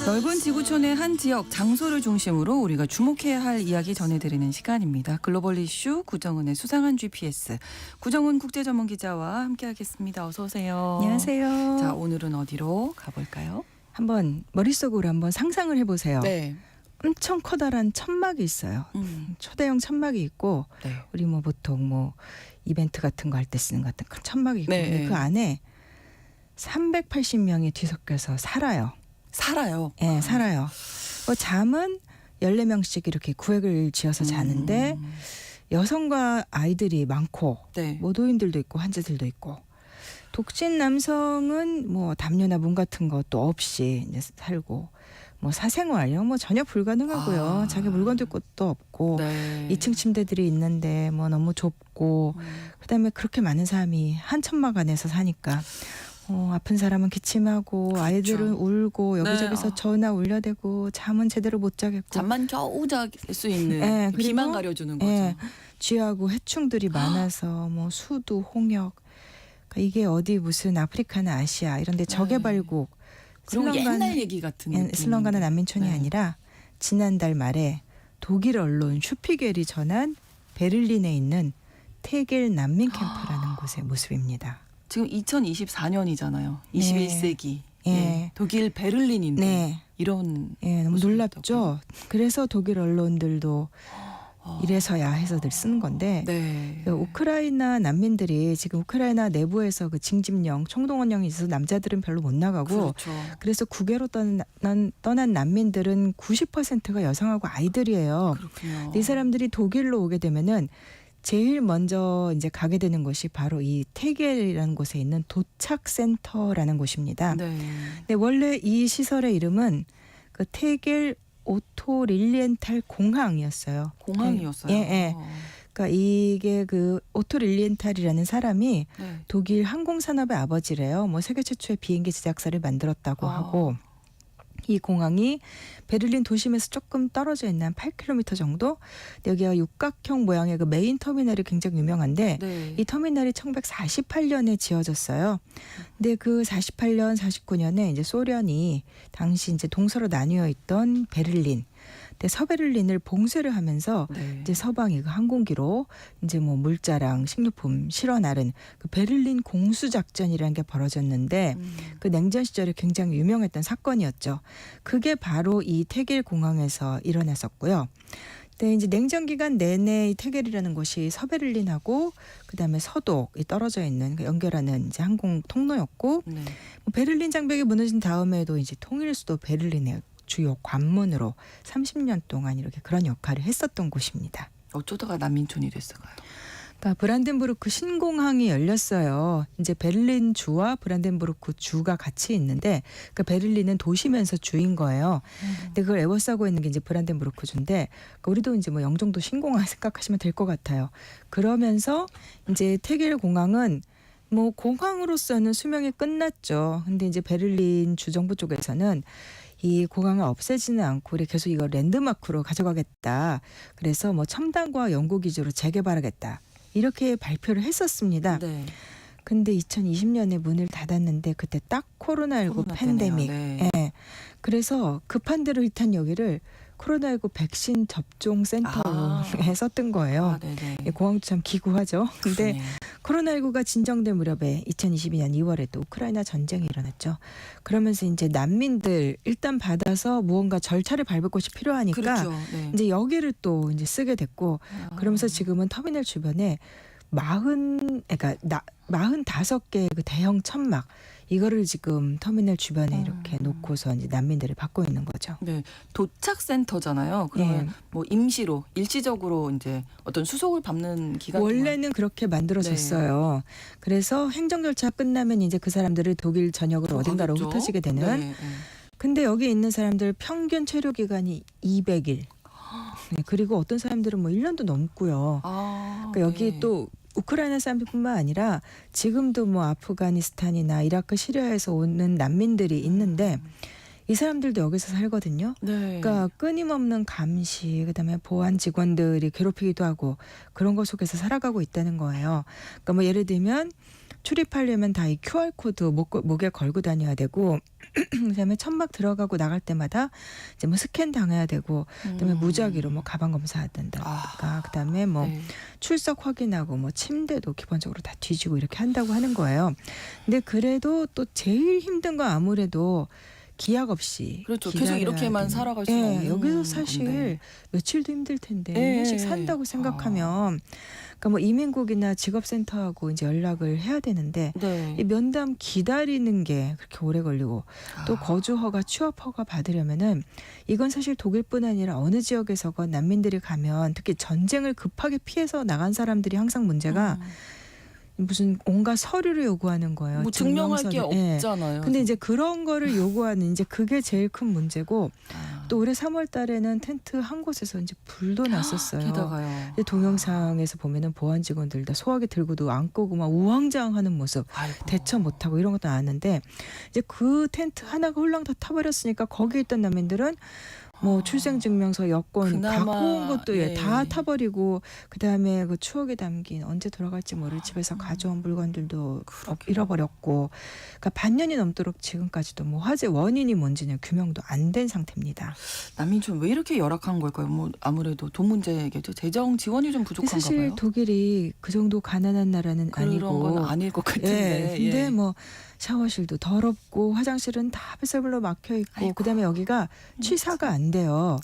넓은 지구촌의 한 지역, 장소를 중심으로 우리가 주목해야 할 이야기 전해드리는 시간입니다. 글로벌 이슈 구정은의 수상한 GPS. 구정은 국제전문기자와 함께하겠습니다. 어서 오세요. 안녕하세요. 자, 오늘은 어디로 가볼까요? 한번 머릿속으로 한번 상상을 해보세요. 네. 엄청 커다란 천막이 있어요. 초대형 천막이 있고 네. 우리 뭐 보통 뭐 이벤트 같은 거 할 때 쓰는 같은 큰 천막이 있고 네. 근데 그 안에 380명이 뒤섞여서 살아요. 살아요. 예, 살아요. 잠은 14명씩 이렇게 구획을 지어서 자는데 여성과 아이들이 많고 네. 뭐 노인들도 있고 환자들도 있고 독신 남성은 뭐 담요나 문 같은 것도 없이 이제 살고 뭐 사생활요 뭐 전혀 불가능하고요. 자기 물건도 것도 없고 네. 2층 침대들이 있는데 뭐 너무 좁고 그다음에 그렇게 많은 사람이 한 천막 안에서 사니까 아픈 사람은 기침하고 아이들은 울고 여기저기서 네. 전화 울려대고 잠은 제대로 못 자겠고 잠만 겨우 잘 수 있는 네, 그리고, 비만 가려주는 거죠. 예, 쥐하고 해충들이 많아서 뭐 수두, 홍역 그러니까 이게 어디 무슨 아프리카나 아시아 이런데 저개발국 그리고 옛날 얘기 같은 느낌. 슬럼가나 난민촌이 네. 아니라 지난달 말에 독일 언론 슈피겔이 전한 베를린에 있는 테겔 난민 캠프라는 곳의 모습입니다. 지금 2024년이잖아요. 21세기. 예. 예. 독일 베를린인데 네. 이런 너무 모습이었다고요? 놀랍죠. 그래서 독일 언론들도 이래서야 해서들 쓰는 건데 네. 그 우크라이나 난민들이 지금 우크라이나 내부에서 그 징집령, 총동원령이 있어서 남자들은 별로 못 나가고 그렇죠. 그래서 국외로 떠난 난민들은 90%가 여성하고 아이들이에요. 그렇군요. 근데 이 사람들이 독일로 오게 되면은 제일 먼저 이제 가게 되는 곳이 바로 이 테겔이라는 곳에 있는 도착센터라는 곳입니다. 네. 근데 원래 이 시설의 이름은 그 테겔 오토 릴리엔탈 공항이었어요. 공항이었어요. 예, 예. 그러니까 이게 그 오토 릴리엔탈이라는 사람이 네. 독일 항공산업의 아버지래요. 뭐 세계 최초의 비행기 제작사를 만들었다고 하고 이 공항이 베를린 도심에서 조금 떨어져 있는 한 8km 정도. 여기가 육각형 모양의 그 메인 터미널이 굉장히 유명한데 네. 이 터미널이 1948년에 지어졌어요. 근데 그 48년, 49년에 이제 소련이 당시 이제 동서로 나뉘어 있던 베를린, 근데 서베를린을 봉쇄를 하면서 네. 이제 서방이 그 항공기로 이제 뭐 물자랑 식료품 실어 나른 그 베를린 공수 작전이라는 게 벌어졌는데 그 냉전 시절에 굉장히 유명했던 사건이었죠. 그게 바로 이 테겔 공항에서 일어났었고요. 근데 이제 냉전 기간 내내 이 테겔이라는 곳이 서베를린하고 그다음에 서독이 떨어져 있는 그 연결하는 이제 항공 통로였고 네. 뭐 베를린 장벽이 무너진 다음에도 이제 통일 수도 베를린의 주요 관문으로 30년 동안 이렇게 그런 역할을 했었던 곳입니다. 어쩌다가 난민촌이 됐을까요? 그러니까 브란덴부르크 신공항이 열렸어요. 이제 베를린 주와 브란덴부르크 주가 같이 있는데 그 베를린은 도시면서 주인 거예요. 근데 그걸 에워싸고 있는 게 이제 브란덴부르크 주인데 그러니까 우리도 이제 뭐 영종도 신공항 생각하시면 될 것 같아요. 그러면서 이제 테겔 공항은 뭐 공항으로서는 수명이 끝났죠. 근데 이제 베를린 주정부 쪽에서는 이 공항을 없애지는 않고 우리 계속 이거 랜드마크로 가져가겠다. 그래서 뭐 첨단과 연구 기지로 재개발하겠다. 이렇게 발표를 했었습니다. 네. 근데 2020년에 문을 닫았는데 그때 딱 코로나19 코로나 팬데믹. 때네요. 네. 예. 그래서 급한 대로 일단 여기를 코로나19 백신 접종 센터로 썼던 거예요. 아, 네네. 공항도 참 기구하죠. 근데 그러네요. 코로나19가 진정된 무렵에 2022년 2월에 또 우크라이나 전쟁이 일어났죠. 그러면서 이제 난민들 일단 받아서 무언가 절차를 밟을 곳이 필요하니까 그렇죠. 네. 이제 여기를 또 이제 쓰게 됐고 그러면서 지금은 터미널 주변에 45개의 그 대형 천막 이거를 지금 터미널 주변에 이렇게 놓고서 이제 난민들을 받고 있는 거죠. 네, 도착센터잖아요. 그러면 네. 뭐 임시로 일시적으로 이제 어떤 수속을 밟는 기간 원래는 그렇게 만들어졌어요. 그래서 행정 절차 끝나면 이제 그 사람들을 독일 전역으로 어딘가로 가겠죠? 흩어지게 되는. 네, 네. 근데 여기 있는 사람들 평균 체류 기간이 200일. 네, 그리고 어떤 사람들은 뭐 1년도 넘고요. 그러니까 여기 네. 또 우크라이나 사람들뿐만 아니라 지금도 뭐 아프가니스탄이나 이라크, 시리아에서 오는 난민들이 있는데 이 사람들도 여기서 살거든요. 네. 그러니까 끊임없는 감시, 그다음에 보안 직원들이 괴롭히기도 하고 그런 것 속에서 살아가고 있다는 거예요. 그러니까 뭐 예를 들면 출입하려면 다 이 QR 코드 목에 걸고 다녀야 되고, 그다음에 천막 들어가고 나갈 때마다 이제 뭐 스캔 당해야 되고, 그다음에 무작위로 뭐 가방 검사한다든가, 그다음에 뭐 네. 출석 확인하고 뭐 침대도 기본적으로 다 뒤지고 이렇게 한다고 하는 거예요. 근데 그래도 또 제일 힘든 건 아무래도 기약 없이 그렇죠. 계속 기다려야 이렇게만 되는. 살아갈 수는 없는 여기서 사실 건데. 며칠도 힘들 텐데 예, 2년씩 예. 산다고 생각하면 그러니까 뭐 이민국이나 직업센터하고 이제 연락을 해야 되는데 네. 이 면담 기다리는 게 그렇게 오래 걸리고 또 거주 허가, 취업 허가 받으려면은 이건 사실 독일뿐 아니라 어느 지역에서건 난민들이 가면 특히 전쟁을 급하게 피해서 나간 사람들이 항상 문제가 무슨 온갖 서류를 요구하는 거예요. 뭐 증명할 게 증명서류. 예. 없잖아요. 근데 이제 그런 거를 요구하는 이제 그게 제일 큰 문제고 또 올해 3월 달에는 텐트 한 곳에서 이제 불도 났었어요. 게다가요. 근데 동영상에서 보면은 보안 직원들 다 소화기 들고도 안 끄고 막 우왕좌왕하는 모습, 아이고. 대처 못하고 이런 것도 나왔는데 이제 그 텐트 하나가 홀랑 다 타버렸으니까 거기에 있던 난민들은 뭐 출생증명서, 여권 그나마, 갖고 온 것도 예. 다 타버리고 그다음에 그 추억에 담긴 언제 돌아갈지 모를 집에서 가져온 물건들도 잃어버렸고, 그러니까 반년이 넘도록 지금까지도 뭐 화재 원인이 뭔지는 규명도 안 된 상태입니다. 난민촌 왜 이렇게 열악한 걸까요? 뭐 아무래도 돈 문제겠죠. 재정 지원이 좀 부족한가 사실 봐요. 독일이 그 정도 가난한 나라는 그런 아니고 건 아닐 것 같은데. 예, 근데 예. 뭐 샤워실도 더럽고 화장실은 다 폐쇄불로 막혀 있고 아이고. 그다음에 여기가 취사가 안 돼요.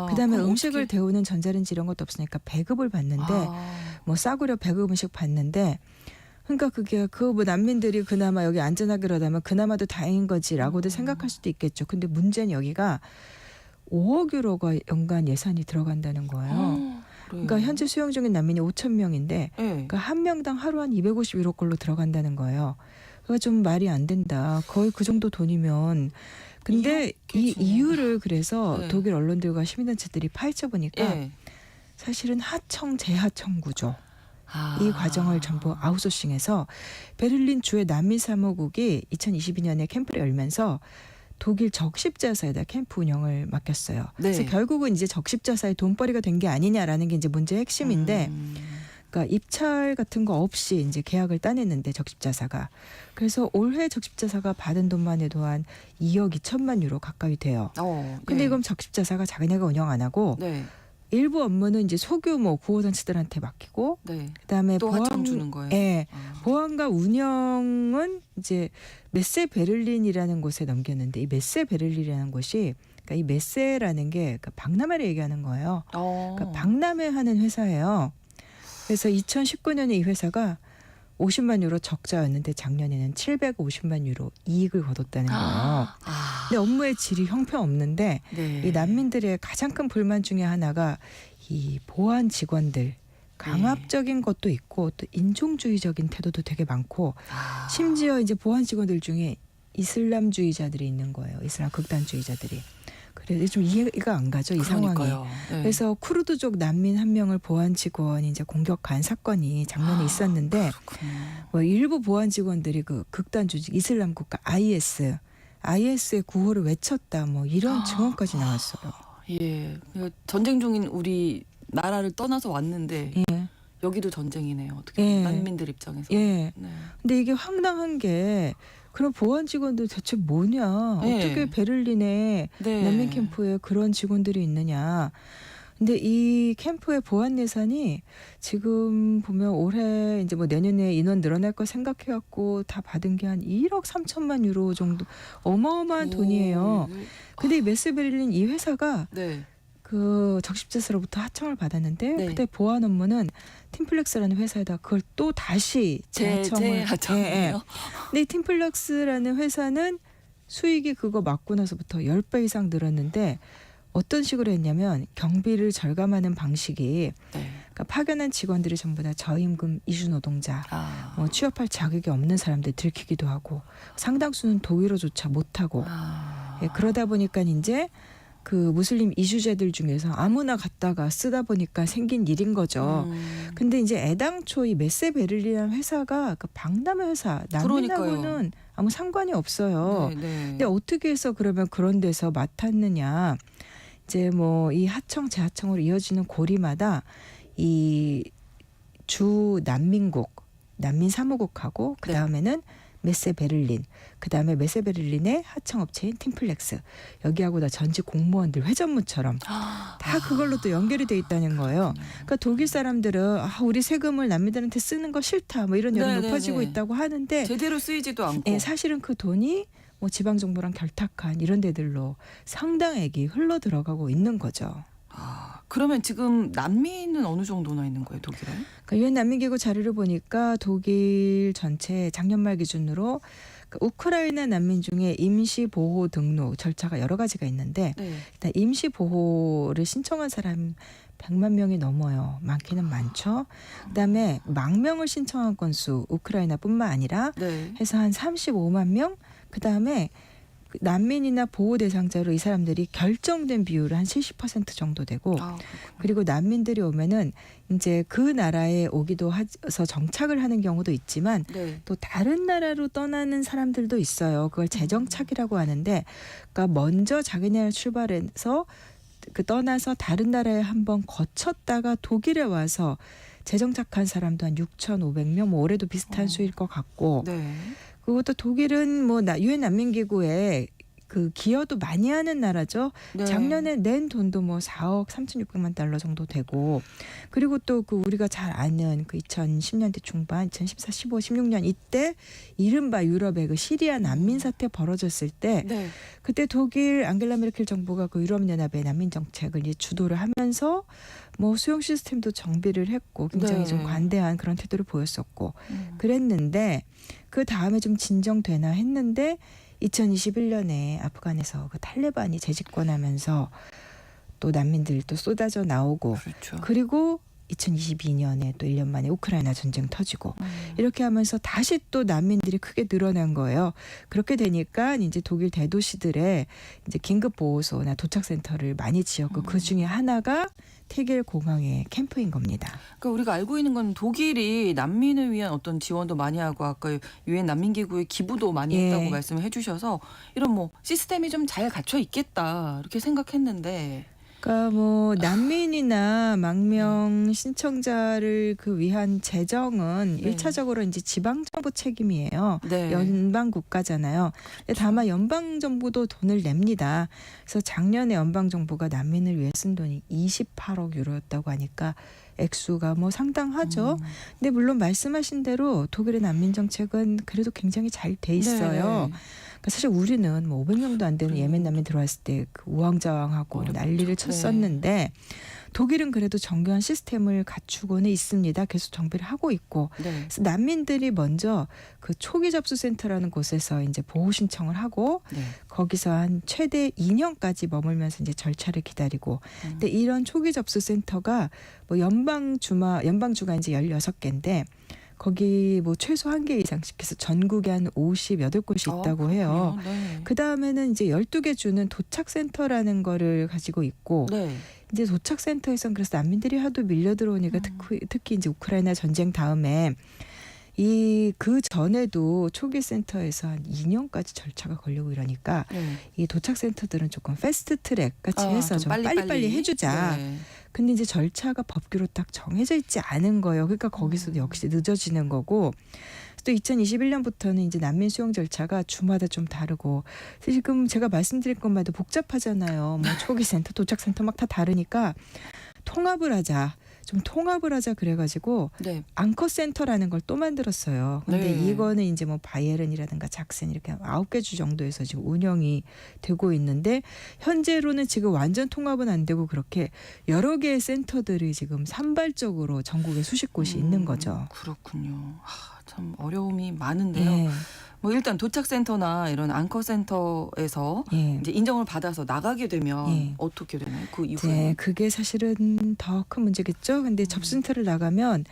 그다음에 그럼 음식을 어떻게- 데우는 전자레인지 이런 것도 없으니까 배급을 받는데 뭐 싸구려 배급 음식 받는데 그러니까 그게 그 뭐 난민들이 그나마 여기 안전하기라도 그나마도 다행인 거지라고도 생각할 수도 있겠죠. 근데 문제는 여기가 5억 유로가 연간 예산이 들어간다는 거예요. 그러니까 현재 수용 중인 난민이 5천 명인데 예. 그러니까 한 명당 하루 한 250유로꼴로 들어간다는 거예요. 그거 좀 말이 안 된다. 거의 그 정도 돈이면. 근데 이렇게 이 주면. 이유를 그래서 네. 독일 언론들과 시민단체들이 파헤쳐 보니까 예. 사실은 하청 재하청 구조 아. 이 과정을 전부 아웃소싱해서 베를린 주의 난민 사무국이 2022년에 캠프를 열면서 독일 적십자사에다 캠프 운영을 맡겼어요. 네. 그래서 결국은 이제 적십자사의 돈벌이가 된 게 아니냐라는 게 이제 문제의 핵심인데 그러니까 입찰 같은 거 없이 이제 계약을 따냈는데 적십자사가 그래서 올해 적십자사가 받은 돈만 해도 한 2억 2천만 유로 가까이 돼요. 근데 예. 이건 적십자사가 자기네가 운영 안 하고 네. 일부 업무는 이제 소규모 구호단체들한테 맡기고 네. 그다음에 또 하청 주는 거예요. 예, 아. 보안과 운영은 이제 메세 베를린이라는 곳에 넘겼는데 이 메세 베를린이라는 곳이 그러니까 이 메세라는 게 그러니까 박람회를 얘기하는 거예요. 그러니까 박람회 하는 회사예요. 그래서 2019년에 이 회사가 50만 유로 적자였는데 작년에는 750만 유로 이익을 거뒀다는 거예요. 아. 근데 업무의 질이 형편없는데 네. 이 난민들의 가장 큰 불만 중에 하나가 이 보안 직원들 강압적인 것도 있고 또 인종주의적인 태도도 되게 많고 아. 심지어 이제 보안 직원들 중에 이슬람주의자들이 있는 거예요. 이슬람 극단주의자들이. 그래서 좀 이해가 안 가죠, 이 상황이. 그러니까요. 네. 그래서 쿠르드족 난민 한 명을 보안 직원이 이제 공격한 사건이 작년에 있었는데 그렇군요. 뭐 일부 보안 직원들이 그 극단주의 이슬람 국가 IS의 구호를 외쳤다 뭐 이런 증언까지 나왔어요. 예. 전쟁 중인 우리 나라를 떠나서 왔는데 예. 여기도 전쟁이네요. 어떻게 예. 난민들 입장에서. 예. 네. 근데 이게 황당한 게 그런 보안 직원들 대체 뭐냐? 네. 어떻게 베를린에 네. 난민 캠프에 그런 직원들이 있느냐? 근데 이 캠프의 보안 예산이 지금 보면 올해 이제 뭐 내년에 인원 늘어날 거 생각해갖고 다 받은 게 한 1억 3천만 유로 정도 어마어마한 돈이에요. 근데 이 메스 베를린 이 회사가 네. 그 적십자사로부터 하청을 받았는데 네. 그때 보안 업무는 팀플렉스라는 회사에다 그걸 또 다시 재하청을 하청이에요. 근데 이 팀플렉스라는 회사는 수익이 그거 맞고 나서부터 10배 이상 늘었는데 어떤 식으로 했냐면 경비를 절감하는 방식이 네. 그러니까 파견한 직원들이 전부 다 저임금 이주 노동자 아. 뭐 취업할 자격이 없는 사람들 들키기도 하고 상당수는 독일어조차 못하고 아. 예, 그러다 보니까 이제 그 무슬림 이주자들 중에서 아무나 갔다가 쓰다 보니까 생긴 일인 거죠. 근데 이제 애당초 이 메세 베를린이라는 회사가 그 박람회 회사 난민하고는 아무 상관이 없어요. 네, 네. 근데 어떻게 해서 그러면 그런 데서 맡았느냐? 이제 뭐 이 하청 재하청으로 이어지는 고리마다 이 주 난민국, 난민 사무국하고 그 다음에는 메세 베를린, 그 다음에 메세 베를린의 하청업체인 팀플렉스, 여기하고 다 전직 공무원들 회전무처럼 다 그걸로 또 연결이 돼 있다는 거예요. 그러니까 독일 사람들은 우리 세금을 난민들한테 쓰는 거 싫다, 뭐 이런 여론 높아지고 있다고 하는데 제대로 쓰이지도 않고. 사실은 그 돈이 뭐 지방 정부랑 결탁한 이런 데들로 상당액이 흘러 들어가고 있는 거죠. 그러면 지금 난민은 어느 정도나 있는 거예요, 독일에? 그러니까 유엔 난민기구 자료를 보니까 독일 전체 작년 말 기준으로 우크라이나 난민 중에 임시 보호 등록 절차가 여러 가지가 있는데 일단 임시 보호를 신청한 사람 100만 명이 넘어요. 많기는 많죠. 그다음에 망명을 신청한 건수 우크라이나뿐만 아니라 해서 한 35만 명. 그다음에 난민이나 보호 대상자로 이 사람들이 결정된 비율은 한 70% 정도 되고 그리고 난민들이 오면은 이제 그 나라에 오기도 해서 정착을 하는 경우도 있지만 또 다른 나라로 떠나는 사람들도 있어요. 그걸 재정착이라고 하는데 그러니까 먼저 자기네 나라 출발해서 그 떠나서 다른 나라에 한번 거쳤다가 독일에 와서 재정착한 사람도 한 6,500명, 뭐 올해도 비슷한 수일 것 같고 그것도 독일은 뭐 유엔 난민기구에 그 기여도 많이 하는 나라죠. 작년에 낸 돈도 뭐 4억 3,600만 달러 정도 되고 그리고 또 그 우리가 잘 아는 그 2010년대 중반 2014, 15, 16년 이때 이른바 유럽의 그 시리아 난민 사태 벌어졌을 때 그때 독일 앙겔라 메르켈 정부가 그 유럽연합의 난민 정책을 이제 주도를 하면서 뭐 수용 시스템도 정비를 했고 굉장히 좀 관대한 그런 태도를 보였었고 그랬는데 그 다음에 좀 진정되나 했는데 2021년에 아프간에서 그 탈레반이 재집권하면서 또 난민들 또 쏟아져 나오고 그리고 2022년에 또 1년 만에 우크라이나 전쟁 터지고 이렇게 하면서 다시 또 난민들이 크게 늘어난 거예요. 그렇게 되니까 이제 독일 대도시들의 이제 긴급 보호소나 도착센터를 많이 지었고 그 중에 하나가 테겔 공항의 캠프인 겁니다. 그러니까 우리가 알고 있는 건 독일이 난민을 위한 어떤 지원도 많이 하고 아까 유엔 난민기구에 기부도 많이 했다고 말씀을 해주셔서 이런 뭐 시스템이 좀 잘 갖춰 있겠다 이렇게 생각했는데. 그러니까 뭐 난민이나 망명 신청자를 그 위한 재정은 1차적으로 이제 지방 정부 책임이에요. 연방 국가잖아요. 근데 다만 연방 정부도 돈을 냅니다. 그래서 작년에 연방 정부가 난민을 위해 쓴 돈이 28억 유로였다고 하니까 액수가 뭐 상당하죠. 근데 물론 말씀하신 대로 독일의 난민 정책은 그래도 굉장히 잘 돼 있어요. 사실 우리는 뭐 500명도 안 되는 예멘 난민 들어왔을 때 그 우왕좌왕하고 난리를 쳤었는데 독일은 그래도 정교한 시스템을 갖추고는 있습니다. 계속 정비를 하고 있고 그래서 난민들이 먼저 그 초기 접수 센터라는 곳에서 이제 보호 신청을 하고 거기서 한 최대 2년까지 머물면서 이제 절차를 기다리고 근데 이런 초기 접수 센터가 뭐 연방주가 이제 16개인데 거기 뭐 최소 1개 이상씩 해서 전국에 한 58곳이 있다고 해요. 그 다음에는 이제 12개 주는 도착센터라는 거를 가지고 있고 이제 도착센터에선 그래서 난민들이 하도 밀려 들어오니까 특히 이제 우크라이나 전쟁 다음에 그 전에도 초기 센터에서 한 2년까지 절차가 걸리고 이러니까 이 도착 센터들은 조금 패스트 트랙 같이 해서 좀 빨리빨리 해주자. 근데 이제 절차가 법규로 딱 정해져 있지 않은 거예요. 그러니까 거기서도 역시 늦어지는 거고. 또 2021년부터는 이제 난민 수용 절차가 주마다 좀 다르고 지금 제가 말씀드릴 것마다 복잡하잖아요. 뭐 초기 센터, 도착 센터 막 다 다르니까 통합을 하자. 좀 통합을 하자 그래가지고 앙커 센터라는 걸 또 만들었어요. 근데 이거는 이제 뭐 바이에른이라든가 작센 이렇게 9개 주 정도에서 지금 운영이 되고 있는데 현재로는 지금 완전 통합은 안 되고 그렇게 여러 개의 센터들이 지금 산발적으로 전국에 수십 곳이 있는 거죠. 그렇군요. 참 어려움이 많은데요. 뭐 일단 도착센터나 이런 앙커센터에서 이제 인정을 받아서 나가게 되면 어떻게 되나요? 그 이후에 그게 사실은 더 큰 문제겠죠. 근데 접수센터를 나가면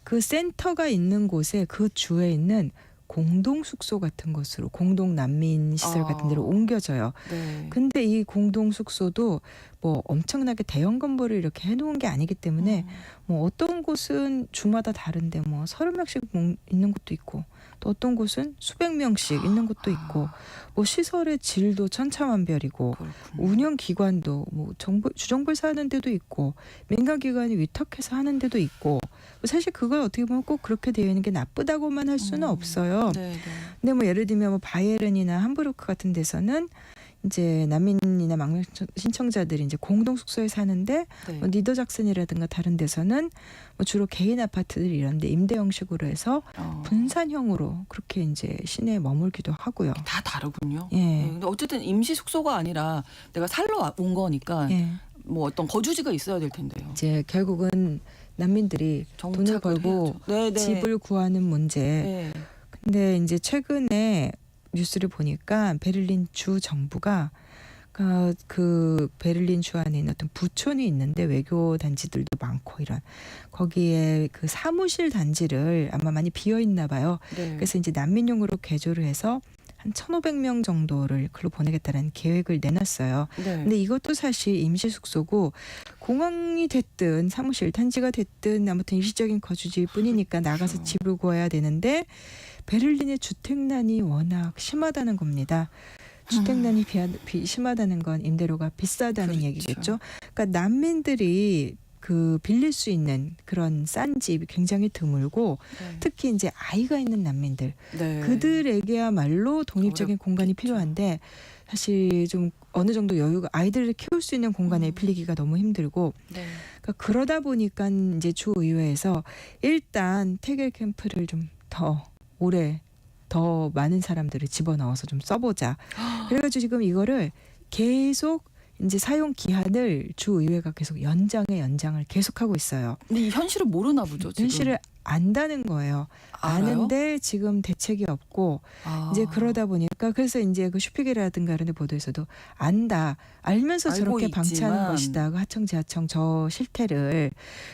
그 센터가 있는 곳에 그 주에 있는 공동 숙소 같은 곳으로 공동 난민 시설 같은 데로 아. 옮겨져요. 네. 근데 이 공동 숙소도 뭐 엄청나게 대형 건물을 이렇게 해놓은 게 아니기 때문에 뭐 어떤 곳은 주마다 다른데 뭐 30명씩 있는 곳도 있고 또 어떤 곳은 수백 명씩 있는 곳도 있고 뭐 시설의 질도 천차만별이고 그렇군요. 운영 기관도 뭐 정부 주정부에서 하는 데도 있고 민간 기관이 위탁해서 하는 데도 있고 사실 그걸 어떻게 보면 꼭 그렇게 되어 있는 게 나쁘다고만 할 수는 없어요. 네, 네. 근데 뭐 예를 들면 뭐 바이에른이나 함부르크 같은 데서는 이제 난민이나 망명 신청자들이 이제 공동 숙소에 사는데 네. 뭐 니더작슨이라든가 다른 데서는 뭐 주로 개인 아파트들 이런데 임대 형식으로 해서 분산형으로 그렇게 이제 시내에 머물기도 하고요. 다 다르군요. 예. 네, 근데 어쨌든 임시 숙소가 아니라 내가 살러 온 거니까 예. 뭐 어떤 거주지가 있어야 될 텐데요. 이제 결국은 난민들이 돈을 정착을 걸고 해야죠. 네, 네. 집을 구하는 문제. 네. 근데 이제 최근에 뉴스를 보니까 베를린 주 정부가 그 베를린 주 안에 있는 어떤 부촌이 있는데 외교 단지들도 많고 이런 거기에 그 사무실 단지를 아마 많이 비어 있나 봐요. 네. 그래서 이제 난민용으로 개조를 해서 한 1,500명 정도를 글로 보내겠다는 계획을 내놨어요. 네. 근데 이것도 사실 임시 숙소고 공항이 됐든 사무실 단지가 됐든 아무튼 일시적인 거주지일 뿐이니까 나가서 그렇죠. 집을 구해야 되는데 베를린의 주택난이 워낙 심하다는 겁니다. 주택난이 심하다는 건 임대료가 비싸다는 그렇죠. 얘기겠죠. 그러니까 난민들이 그 빌릴 수 있는 그런 싼 집이 굉장히 드물고 네. 특히 이제 아이가 있는 난민들 네. 그들에게야말로 독립적인 어렵겠죠. 공간이 필요한데 사실 좀 어느 정도 여유가 아이들을 키울 수 있는 공간에 빌리기가 너무 힘들고 네. 그러니까 그러다 보니까 이제 주 의회에서 일단 태겔 캠프를 좀 더 오래 더 많은 사람들을 집어넣어서 좀 써보자. 그래가지고 지금 이거를 계속 이제 사용 기한을 주 의회가 계속 연장을 계속하고 있어요. 근데 이 현실을 모르나 보죠. 지금. 현실을 안다는 거예요. 알아요? 아는데 지금 대책이 없고 이제 그러다 보니까 그래서 이제 그 슈피겔이라든가 이런 데 보도에서도 안다. 알면서 알고 저렇게 있지만. 방치하는 것이다. 그 하청 지하청 저 실태를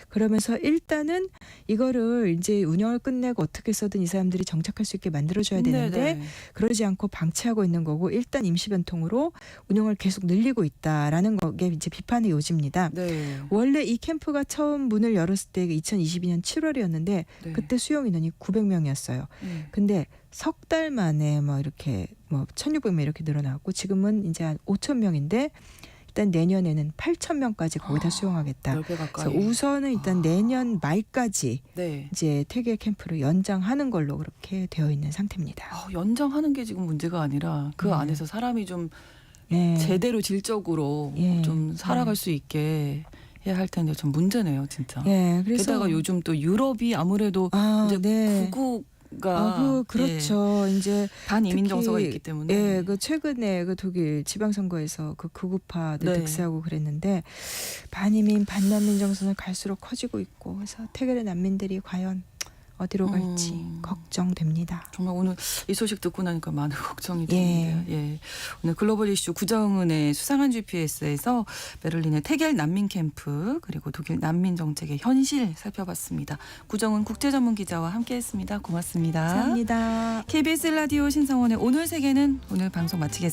그러면서 일단은 이거를 이제 운영을 끝내고 어떻게 해서든 이 사람들이 정착할 수 있게 만들어줘야 되는데 네네. 그러지 않고 방치하고 있는 거고 일단 임시 변통으로 운영을 계속 늘리고 있다라는 게 이제 비판의 요지입니다. 네. 원래 이 캠프가 처음 문을 열었을 때 2022년 7월이었는데 네. 그때 수용 인원이 900명이었어요. 근데 석 달 만에 뭐 이렇게 뭐 1,600명 이렇게 늘어나고 지금은 이제 한 5,000명인데 일단 내년에는 8,000명까지 거기다 수용하겠다. 10배 가까이. 그래서 우선은 일단 내년 말까지 네. 이제 태계 캠프를 연장하는 걸로 그렇게 되어 있는 상태입니다. 연장하는 게 지금 문제가 아니라 그 네. 안에서 사람이 좀 예. 제대로 질적으로 예. 좀 살아갈 수 있게 해야 할 텐데 좀 문제네요, 진짜. 예. 그래서 게다가 요즘 또 유럽이 아무래도 이제 네. 구구가 그렇죠. 이제 반이민 특히, 정서가 있기 때문에. 예, 그 최근에 그 독일 지방선거에서 그 극우파들 네. 득세하고 그랬는데 반이민 반난민 정서는 갈수록 커지고 있고 그래서 태겔의 난민들이 과연 어디로 갈지 걱정됩니다. 정말 오늘 이 소식 듣고 나니까 많은 걱정이 예. 되는데요. 예. 오늘 글로벌 이슈 구정은의 수상한 GPS에서 베를린의 태겔 난민 캠프 그리고 독일 난민 정책의 현실 살펴봤습니다. 구정은 국제전문 기자와 함께했습니다. 고맙습니다. 감사합니다. KBS 라디오 신성원의 오늘 세계는 오늘 방송 마치겠습니다.